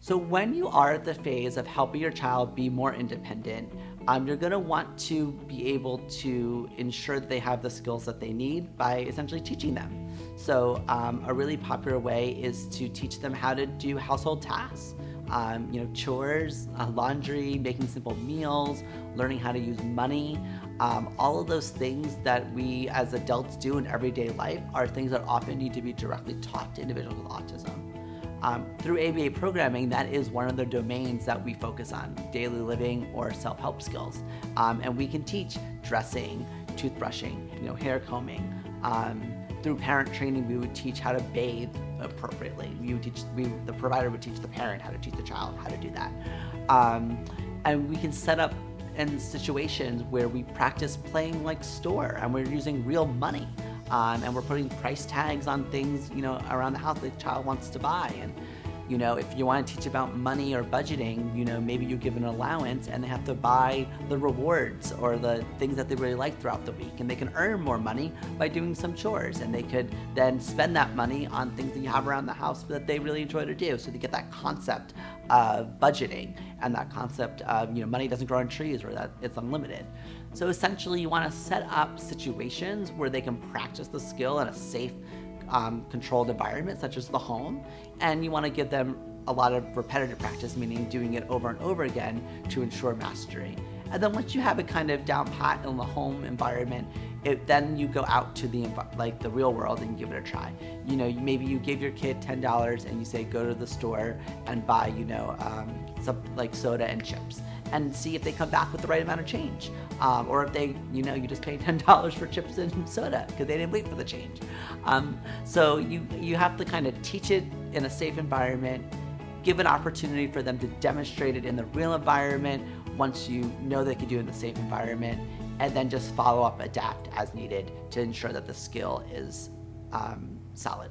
So when you are at the phase of helping your child be more independent, you're going to want to be able to ensure that they have the skills that they need by essentially teaching them. So a really popular way is to teach them how to do household tasks. Chores, laundry, making simple meals, learning how to use money. All of those things that we as adults do in everyday life are things that often need to be directly taught to individuals with autism. Through ABA programming, that is one of the domains that we focus on, daily living or self-help skills. And we can teach dressing, toothbrushing, hair combing. Through parent training, we would teach how to bathe appropriately. The provider would teach the parent how to teach the child how to do that. And we can set up in situations where we practice playing like store and we're using real money. And we're putting price tags on things, around the house that the child wants to buy. And, if you want to teach about money or budgeting, maybe you give an allowance and they have to buy the rewards or the things that they really like throughout the week. And they can earn more money by doing some chores. And they could then spend that money on things that you have around the house that they really enjoy to do. So they get that concept of budgeting and that concept of, money doesn't grow on trees or that it's unlimited. So essentially you want to set up situations where they can practice the skill in a safe, controlled environment, such as the home, and you want to give them a lot of repetitive practice, meaning doing it over and over again to ensure mastery. And then once you have it kind of down pat in the home environment, then you go out to the real world and give it a try. Maybe you give your kid $10 and you say go to the store and buy, some like soda and chips, and see if they come back with the right amount of change, or if they, you just pay $10 for chips and soda because they didn't wait for the change. So you have to kind of teach it in a safe environment, give an opportunity for them to demonstrate it in the real environment once you know they can do it in the safe environment, and then just follow up, adapt as needed to ensure that the skill is solid.